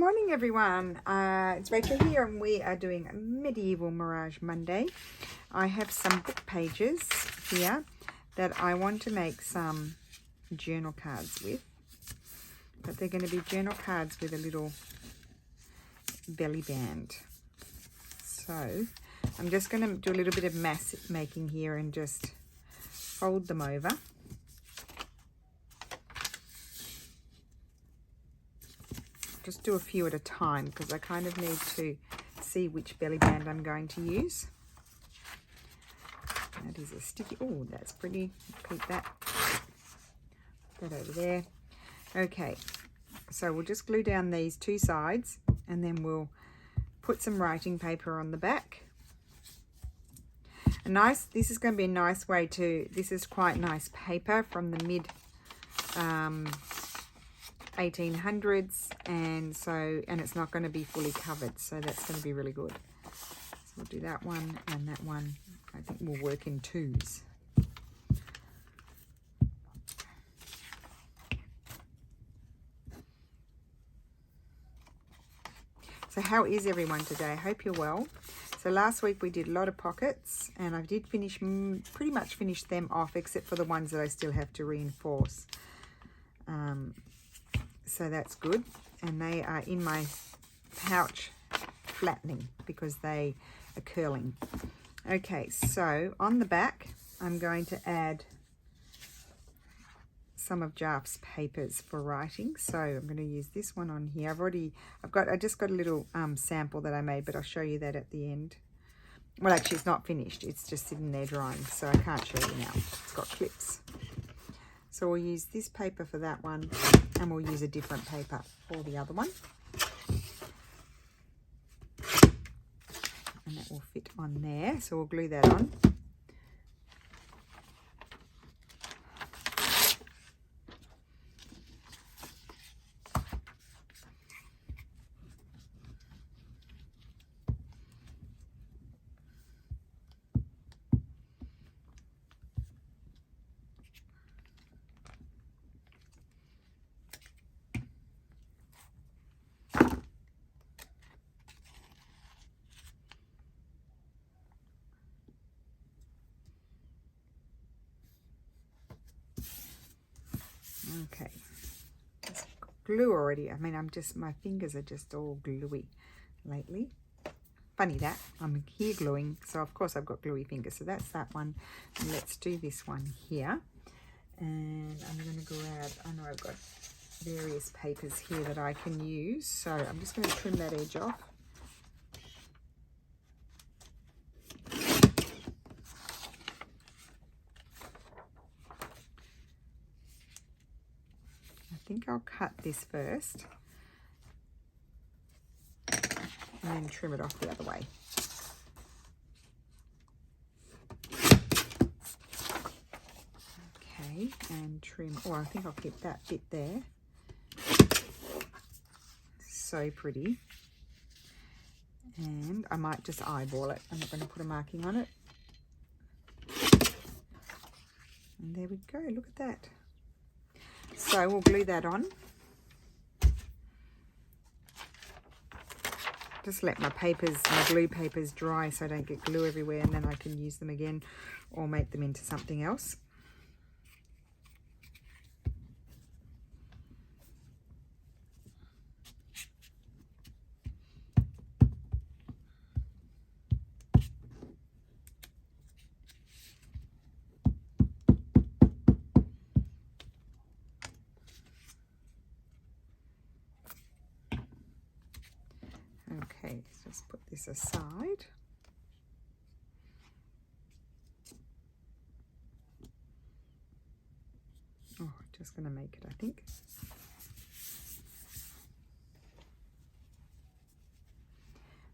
morning everyone, it's Rachel here and we are doing Medieval Mirage Monday. I have some book pages here that I want to make some journal cards with, but they're going to be journal cards with a little belly band. So I'm just going to do a little bit of mass making here and just fold them over. Just do a few at a time because I kind of need to see which belly band I'm going to use. That is a sticky, oh that's pretty, keep that, put that over there. Okay, so we'll just glue down these two sides and then we'll put some writing paper on the back. This is going to be a nice way to, this is quite nice paper from the mid 1800s, and it's not going to be fully covered, so that's going to be really good. So we'll do that one and that one. I think we'll work in twos. So how is everyone today? I hope you're well. So last week we did a lot of pockets and I did finish, pretty much finish them off except for the ones that I still have to reinforce. So that's good, and they are in my pouch flattening because they are curling. Okay, so on the back I'm going to add some of Jarf's papers for writing. So I'm going to use this one on here. I just got a little sample that I made, but I'll show you that at the end. Well, actually it's not finished, it's just sitting there drying, so I can't show you now. It's got clips. So we'll use this paper for that one and we'll use a different paper for the other one. And that will fit on there. So we'll glue that on. Okay, it's glue already. I mean, my fingers are just all gluey lately. Funny that, I'm here gluing, so of course I've got gluey fingers. So that's that one. And let's do this one here. And I'm going to grab, I know I've got various papers here that I can use. So I'm just going to trim that edge off. I think I'll cut this first and then trim it off the other way. Okay, and trim, oh I think I'll keep that bit there. So pretty. And I might just eyeball it. I'm not going to put a marking on it. And there we go, look at that. So we'll glue that on. Just let my glue papers dry so I don't get glue everywhere, and then I can use them again or make them into something else. Okay, let's just put this aside. Oh, just going to make it, I think.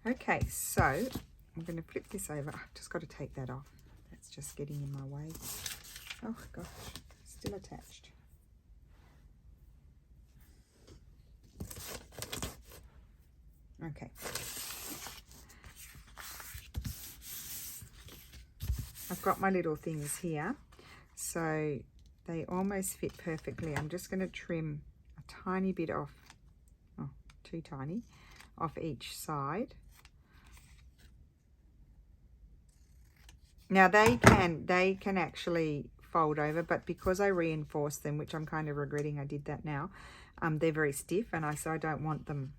Okay, so I'm going to flip this over. I've just got to take that off. That's just getting in my way. Oh gosh, still attached. Okay. I've got my little things here, so they almost fit perfectly. I'm just going to trim a tiny bit off, too tiny, off each side. Now they can actually fold over, but because I reinforced them, which I'm kind of regretting I did that now, they're very stiff, and so I don't want them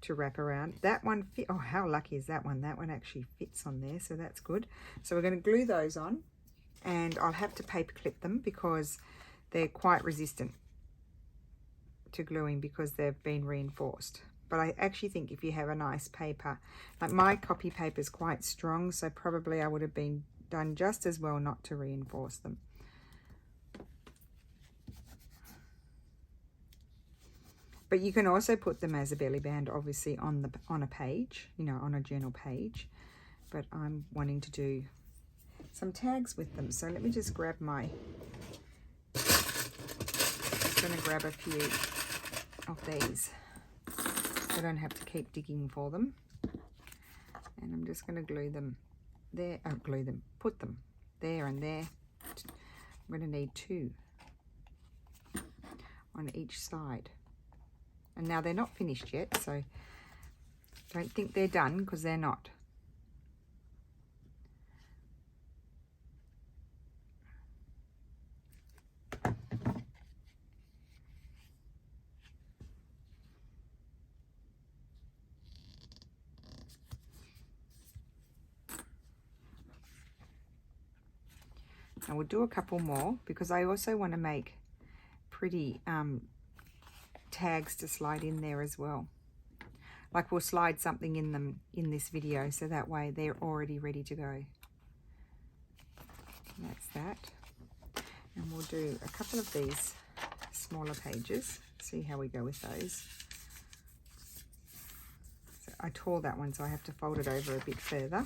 to wrap around. That one fit. Oh, how lucky is that one? That one actually fits on there, so that's good. So we're going to glue those on, and I'll have to paper clip them because they're quite resistant to gluing because they've been reinforced. But I actually think if you have a nice paper, like my copy paper is quite strong, so probably I would have been done just as well not to reinforce them. But you can also put them as a belly band, obviously, on a page, you know, on a journal page. But I'm wanting to do some tags with them. So let me just grab my, I'm going to grab a few of these. I don't have to keep digging for them. And I'm just going to glue them there, put them there and there. I'm going to need 2 on each side. And now they're not finished yet, so don't think they're done, because they're not. I will do a couple more because I also want to make pretty tags to slide in there as well. Like we'll slide something in them in this video, so that way they're already ready to go. That's that. And we'll do a couple of these smaller pages, see how we go with those. So I tore that one, so I have to fold it over a bit further.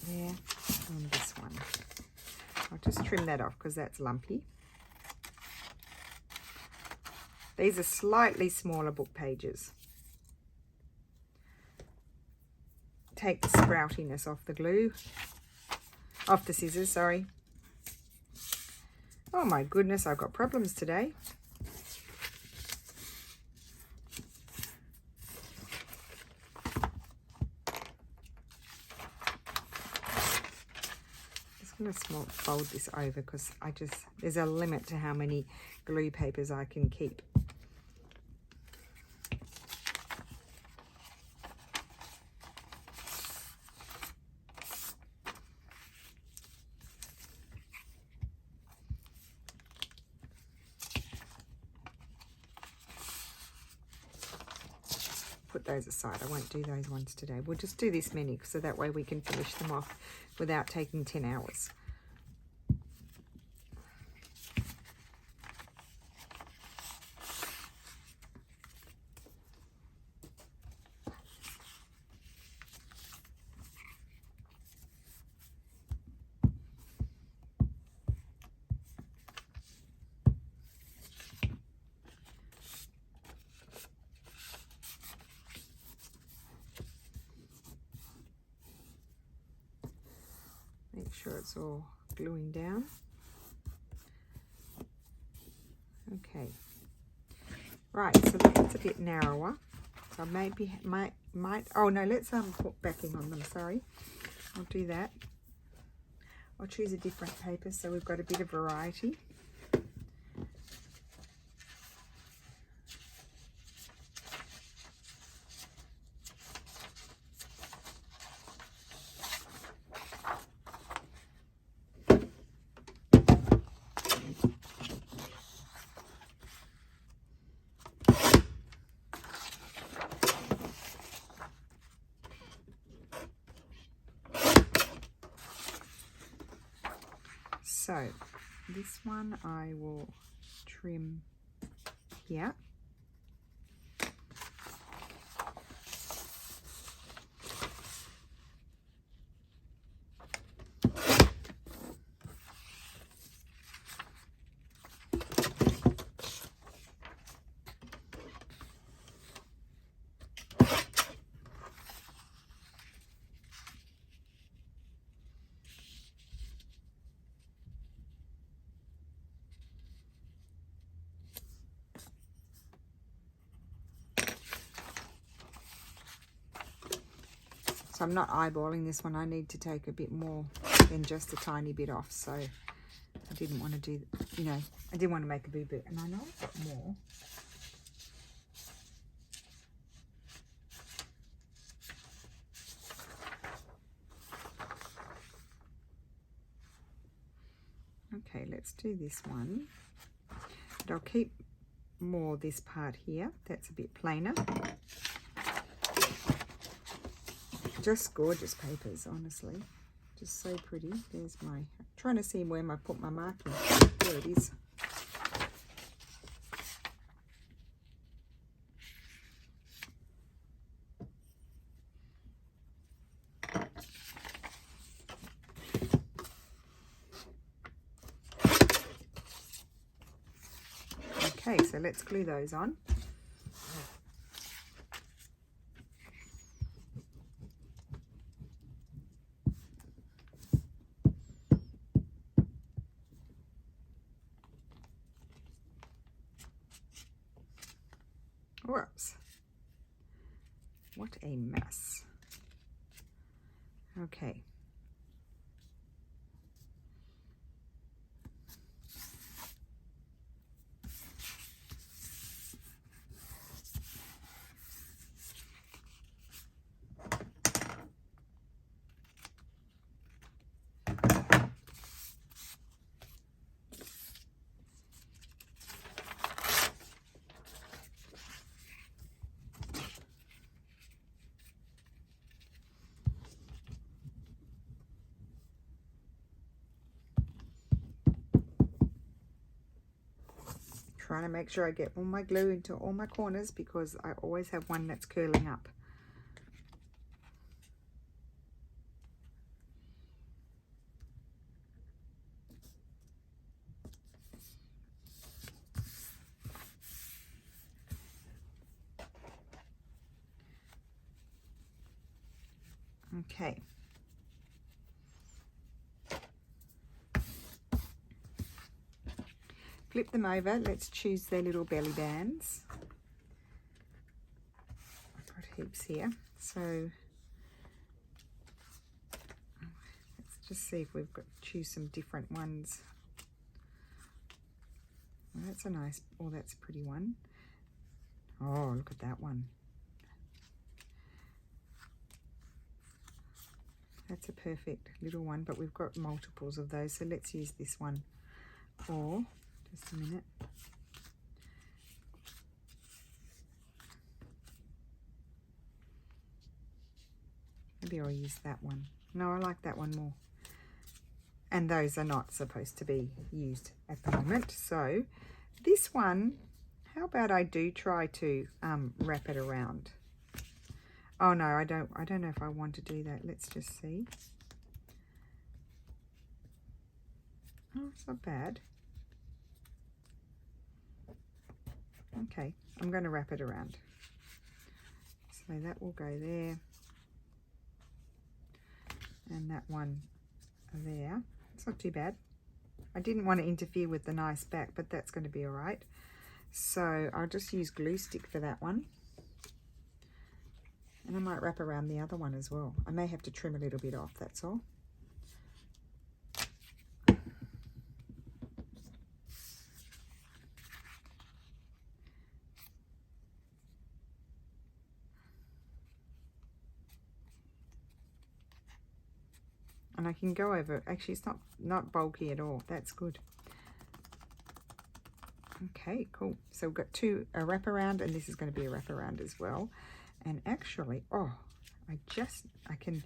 There, and this one. I'll just trim that off because that's lumpy. These are slightly smaller book pages. Take the sproutiness off the glue, off the scissors, sorry. Oh my goodness, I've got problems today. I'm going to fold this over because there's a limit to how many glue papers I can keep. Put those aside. I won't do those ones today. We'll just do this many so that way we can finish them off without taking 10 hours. Make sure it's all gluing down. Okay. Right, so that's a bit narrower. So maybe might oh no, let's put backing on them, sorry. I'll do that. I'll choose a different paper so we've got a bit of variety. So this one I will trim here. So I'm not eyeballing this one. I need to take a bit more than just a tiny bit off. So I didn't want to do, you know, I didn't want to make a boo-boo. And I know I've got more. Okay, let's do this one. But I'll keep more this part here. That's a bit plainer. Just gorgeous papers, honestly. Just so pretty. There's my, I'm trying to see where I put my marking. There it is. Okay, so let's glue those on. Whoops. What a mess. Okay. Trying to make sure I get all my glue into all my corners because I always have one that's curling up. Okay. Flip them over. Let's choose their little belly bands. I've got heaps here. So let's just see if we've got choose some different ones. Well, that's a nice, oh, that's a pretty one. Oh, look at that one. That's a perfect little one, but we've got multiples of those. So let's use this one. Or just a minute. Maybe I'll use that one. No, I like that one more. And those are not supposed to be used at the moment. So this one, how about I do try to wrap it around? Oh no, I don't know if I want to do that. Let's just see. Oh, it's not bad. Okay, I'm going to wrap it around. So that will go there. And that one there. It's not too bad. I didn't want to interfere with the nice back, but that's going to be all right. So I'll just use glue stick for that one. And I might wrap around the other one as well. I may have to trim a little bit off, that's all. And I can go over, actually it's not bulky at all. That's good. Okay, cool. So we've got a wraparound, and this is going to be a wraparound as well. And actually, oh, I can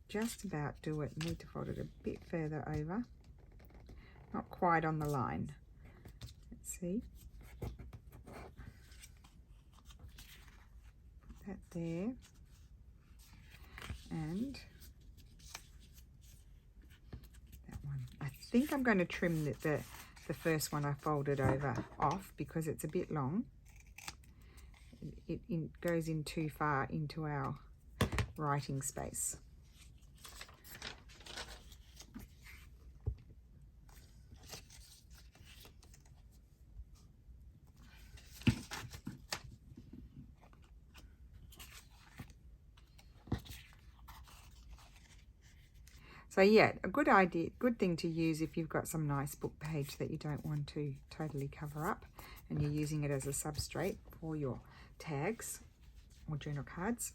just about do it. Need to fold it a bit further over. Not quite on the line. Let's see. Put that there. And that one. I think I'm going to trim the first one I folded over off because it's a bit long. It goes in too far into our writing space. So yeah, a good idea, good thing to use if you've got some nice book page that you don't want to totally cover up and you're using it as a substrate for your tags or journal cards.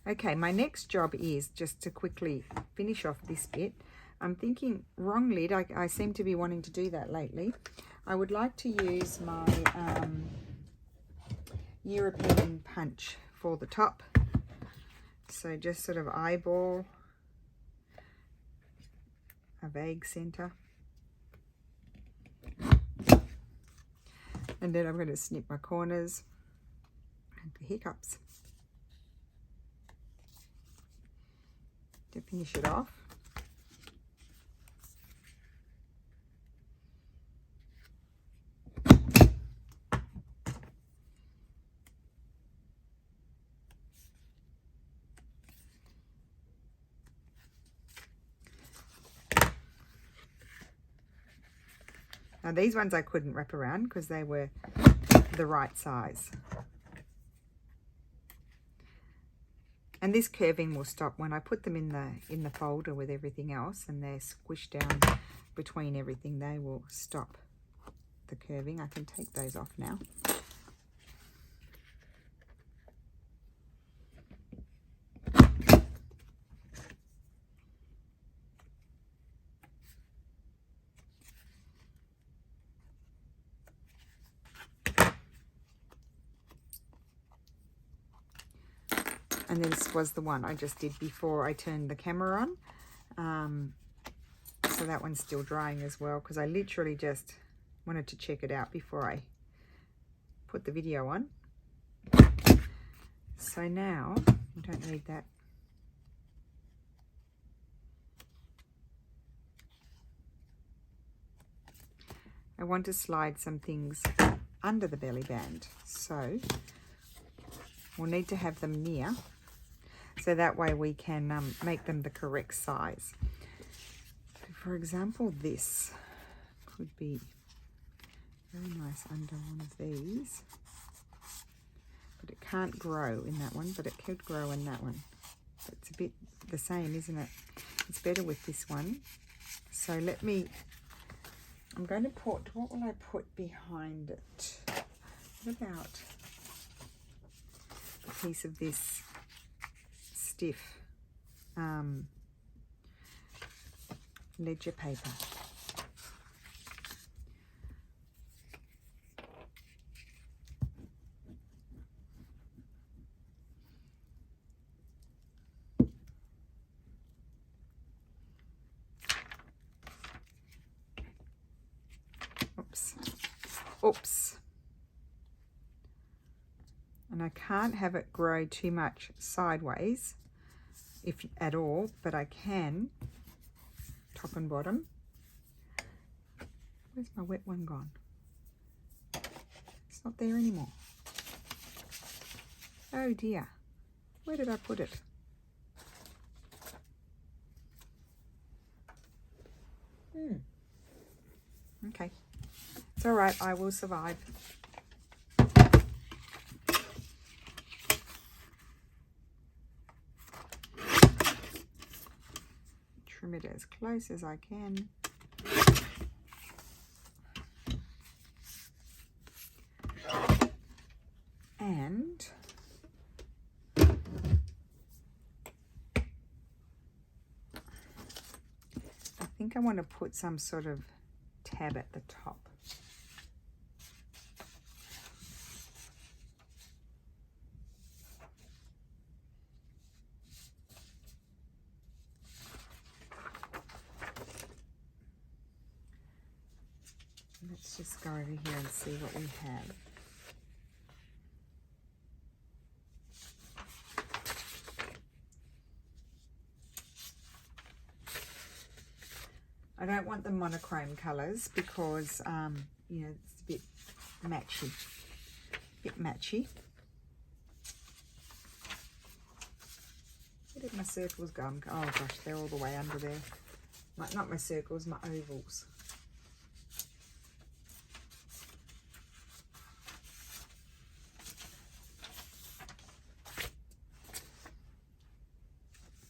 Okay, my next job is just to quickly finish off this bit. I'm thinking wrong lid. I seem to be wanting to do that lately. I would like to use my European punch for the top. So just sort of eyeball a vague center. And then I'm going to snip my corners and the hiccups to finish it off. Now these ones I couldn't wrap around because they were the right size. And this curving will stop when I put them in the folder with everything else and they're squished down between everything. They will stop the curving. I can take those off now. And this was the one I just did before I turned the camera on. So that one's still drying as well because I literally just wanted to check it out before I put the video on. So now, I don't need that. I want to slide some things under the belly band. So we'll need to have them near. So that way we can make them the correct size. So for example, this could be very nice under one of these. But it can't grow in that one, but it could grow in that one. But it's a bit the same, isn't it? It's better with this one. So I'm going to put, what will I put behind it? What about a piece of this stiff ledger paper. Oops. And I can't have it grow too much sideways, if at all, but I can top and bottom. Where's my wet one gone? It's not there anymore. Oh dear. Where did I put it? Okay. It's all right, I will survive. Trim it as close as I can. And I think I want to put some sort of tab at the top. Let's just go over here and see what we have. I don't want the monochrome colours because, you know, it's a bit matchy. Where did my circles go? Oh gosh, they're all the way under there. Not my circles, my ovals.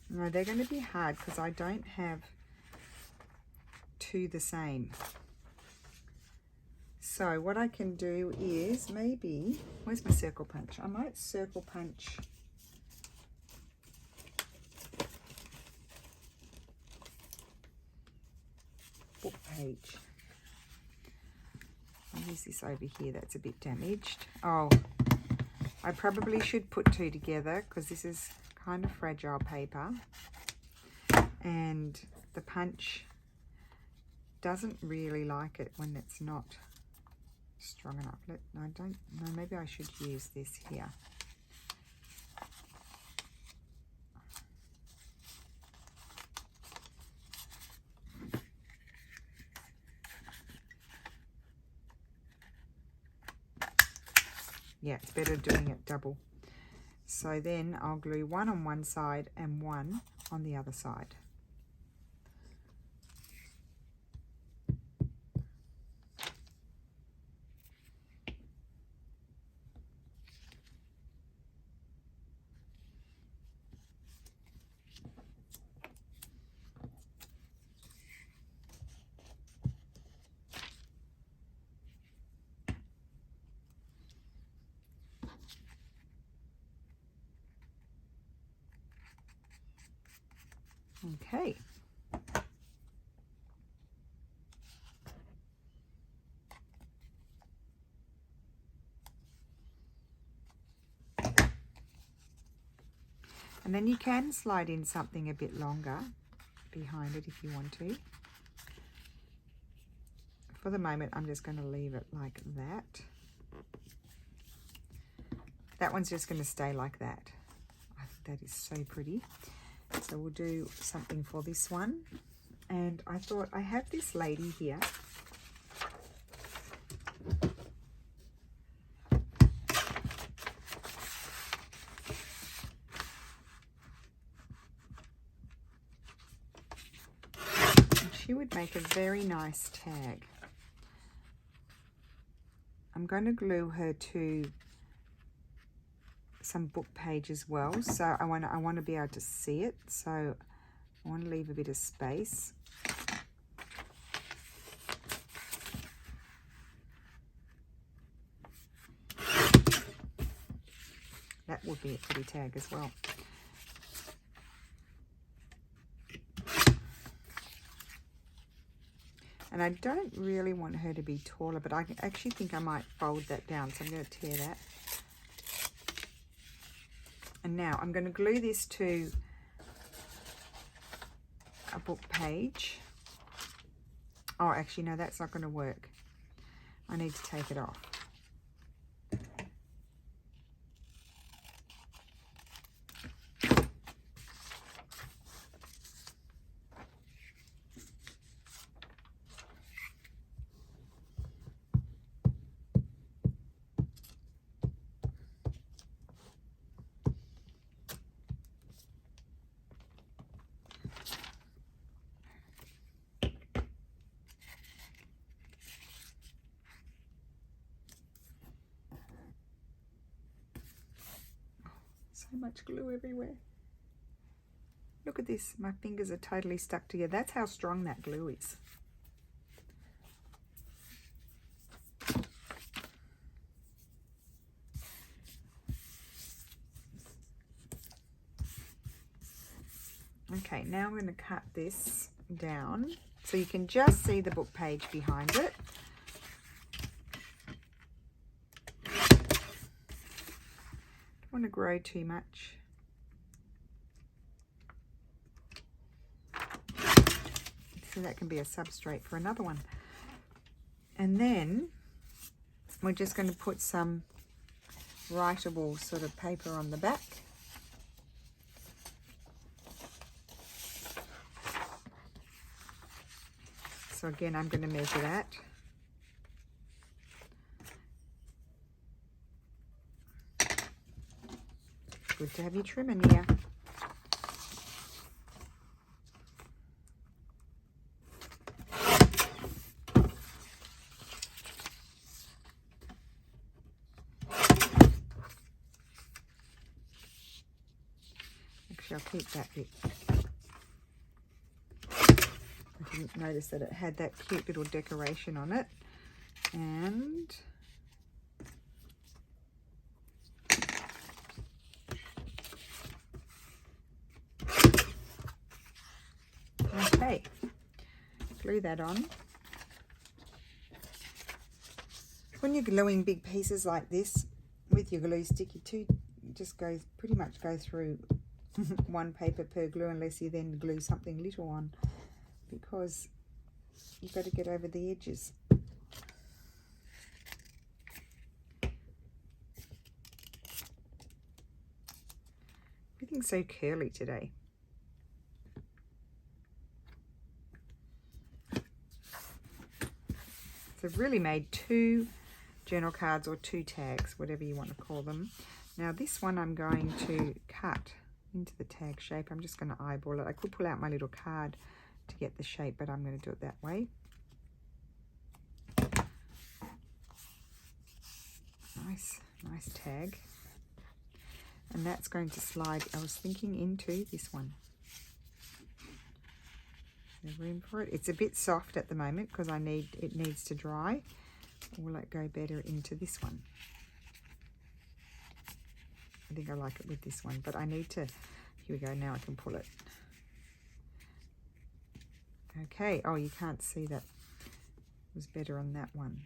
No, they're going to be hard because I don't have two the same. So what I can do is maybe, where's my circle punch? I might circle punch book page. I'll use this over here, that's a bit damaged. Oh, I probably should put two together because this is kind of fragile paper and the punch doesn't really like it when it's not strong enough. I don't know, maybe I should use this here. Yeah, it's better doing it double. So then I'll glue one on one side and one on the other side. Okay. And then you can slide in something a bit longer behind it if you want to. For the moment, I'm just going to leave it like that. That one's just going to stay like that. I think that is so pretty. So we'll do something for this one. And I thought I have this lady here. And she would make a very nice tag. I'm going to glue her to some book page as well, so I want to be able to see it, so I want to leave a bit of space. That would be a pretty tag as well. And I don't really want her to be taller, but I actually think I might fold that down, so I'm going to tear that. And now I'm going to glue this to a book page. Oh, actually, no, that's not going to work. I need to take it off. So much glue everywhere. Look at this, my fingers are totally stuck together. That's how strong that glue is. Okay, now I'm going to cut this down so you can just see the book page behind it. Don't want to grow too much. So that can be a substrate for another one. And then we're just going to put some writable sort of paper on the back. So again, I'm going to measure that. Good to have your trim in here. Actually, I'll keep that bit. didn't notice that it had that cute little decoration on it. And okay, glue that on. When you're gluing big pieces like this with your glue stick, you just pretty much go through one paper per glue, unless you then glue something little on, because you've got to get over the edges. Everything's so curly today. So I've really made 2 journal cards, or 2 tags, whatever you want to call them. Now this one I'm going to cut into the tag shape. I'm just going to eyeball it. I could pull out my little card to get the shape, but I'm going to do it that way. Nice tag. And that's going to slide, I was thinking, into this one. There's room for it. It's a bit soft at the moment because it needs to dry. Will it go better into this one? I think I like it with this one, but I need to, here we go, now I can pull it. Okay, oh, you can't see that. It was better on that one.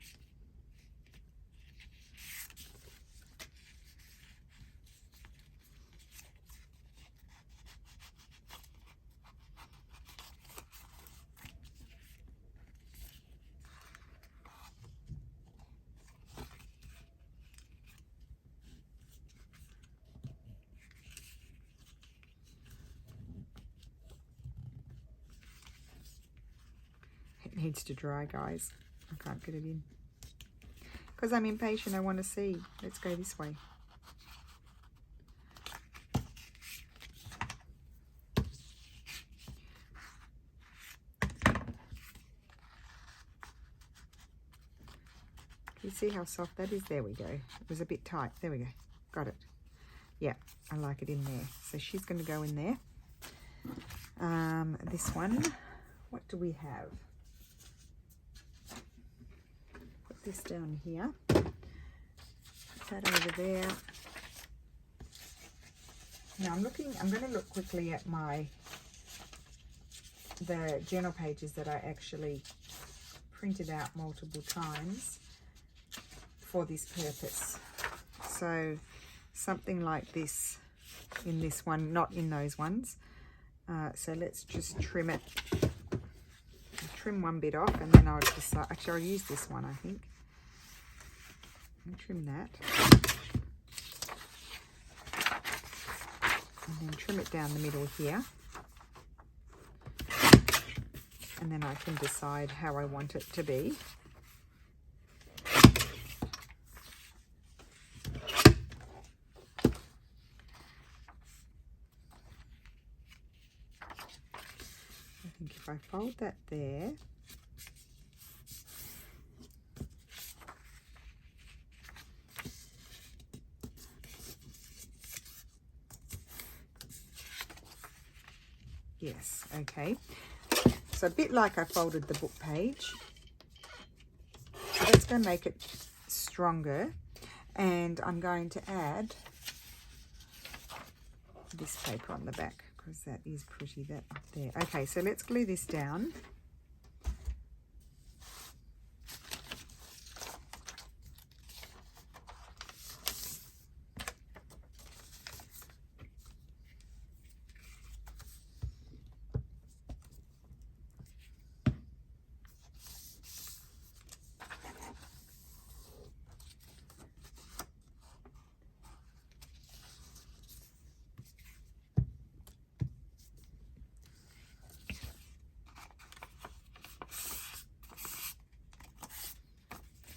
It needs to dry, guys. I can't get it in. Because I'm impatient, I want to see. Let's go this way. Can you see how soft that is? There we go. It was a bit tight. There we go. Got it. Yeah, I like it in there. So she's going to go in there. This one, what do we have? Put this down here. Put that over there. Now I'm going to look quickly at the journal pages that I actually printed out multiple times for this purpose. So something like this in this one, not in those ones. So let's just trim it. Trim one bit off, and then I'll decide. Actually, I'll use this one, I think. And trim that. And then trim it down the middle here. And then I can decide how I want it to be. If I fold that there, yes, okay. So a bit like I folded the book page. So that's going to make it stronger, and I'm going to add this paper on the back, because that is pretty, that up there. Okay, so let's glue this down.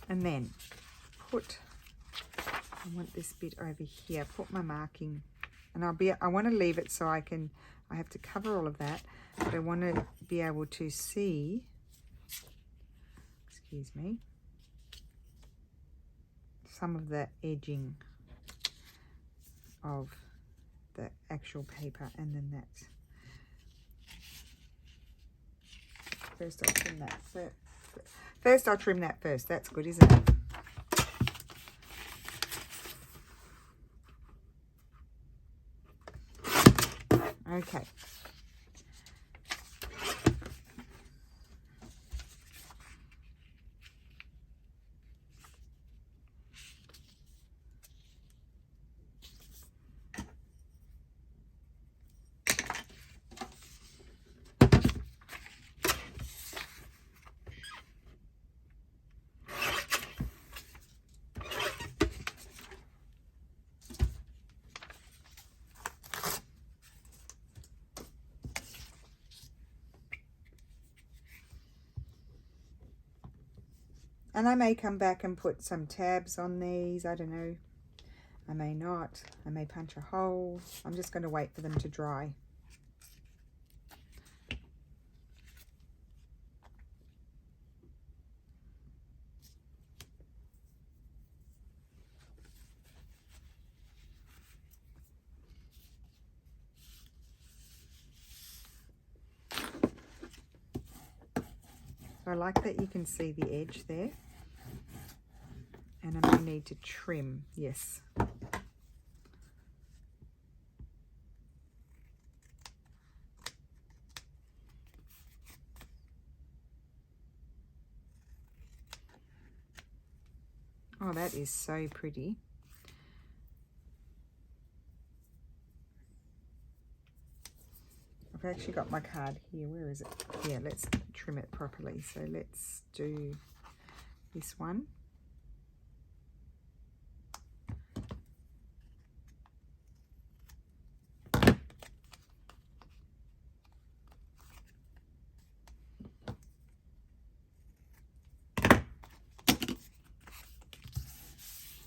And then I want this bit over here, put my marking, and I want to leave it so I have to cover all of that, but I want to be able to see, excuse me, some of the edging of the actual paper, and then that's First I'll trim that first. First I'll trim that first. That's good, isn't it? Okay. And I may come back and put some tabs on these. I don't know. I may not. I may punch a hole. I'm just going to wait for them to dry. So I like that you can see the edge there. And I may need to trim, yes. Oh, that is so pretty. I've actually got my card here. Where is it? Yeah, let's trim it properly. So let's do this one.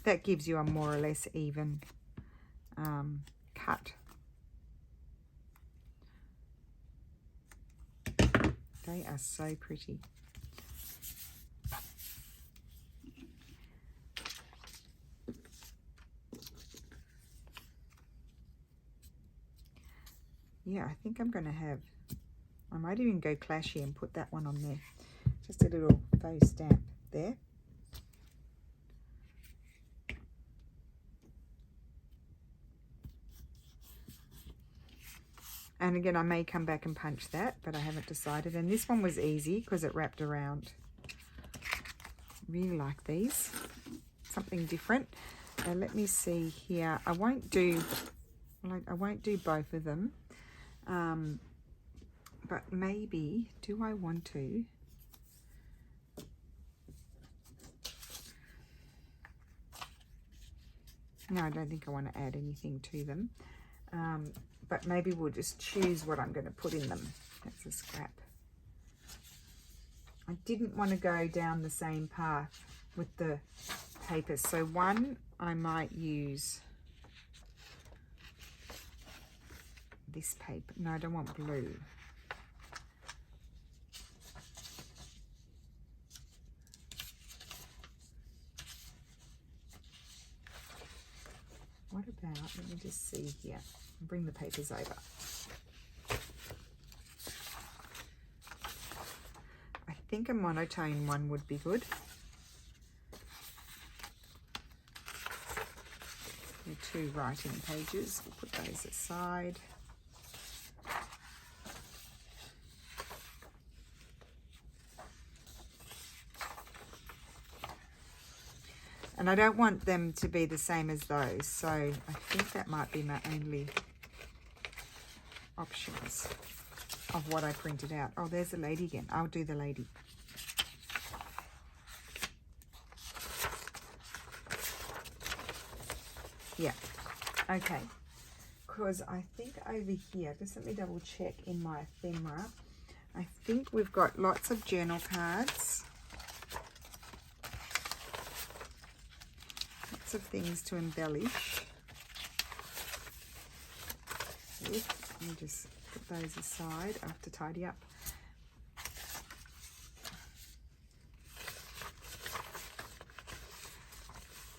That gives you a more or less even cut. They are so pretty. Yeah, I think I'm going to have, I might even go clashy and put that one on there. Just a little faux stamp there. And again, I may come back and punch that, but I haven't decided. And this one was easy because it wrapped around. Really like these. Something different. Now let me see here. I won't do both of them. But maybe, do I want to? No, I don't think I want to add anything to them. But maybe we'll just choose what I'm going to put in them. That's a scrap. I didn't want to go down the same path with the papers. So one, I might use this paper. No, I don't want blue. What about, let me just see here. Bring the papers over. I think a monotone one would be good. The 2 writing pages, we'll put those aside. And I don't want them to be the same as those, so I think that might be my only options of what I printed out. Oh, there's the lady again. I'll do the lady. Yeah, okay. Because I think over here, just let me double check in my ephemera. I think we've got lots of journal cards. Lots of things to embellish. Let me just put those aside. I have to tidy up.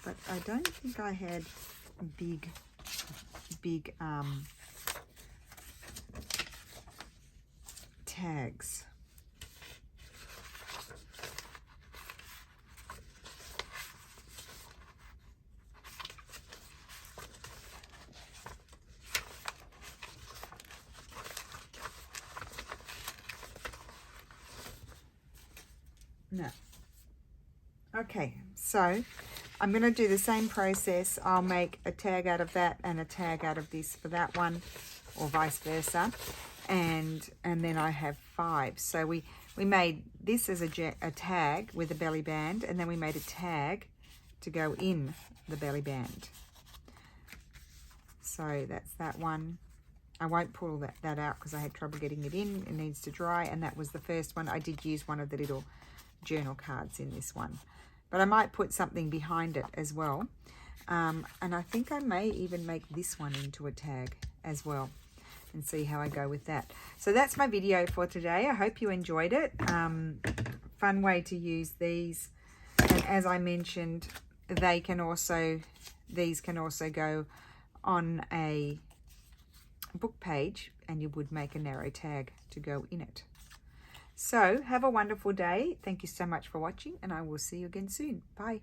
But I don't think I had big tags. No. Okay, so I'm going to do the same process. I'll make a tag out of that and a tag out of this for that one, or vice versa. And then I have 5. So we made this as a tag with a belly band, and then we made a tag to go in the belly band. So that's that one. I won't pull that out because I had trouble getting it in. It needs to dry, and that was the first one. I did use one of the little journal cards in this one, but I might put something behind it as well. And I think I may even make this one into a tag as well, and see how I go with that. So that's my video for today. I hope you enjoyed it. Fun way to use these. And as I mentioned, these can also go on a book page, and you would make a narrow tag to go in it. So have a wonderful day. Thank you so much for watching, and I will see you again soon. Bye.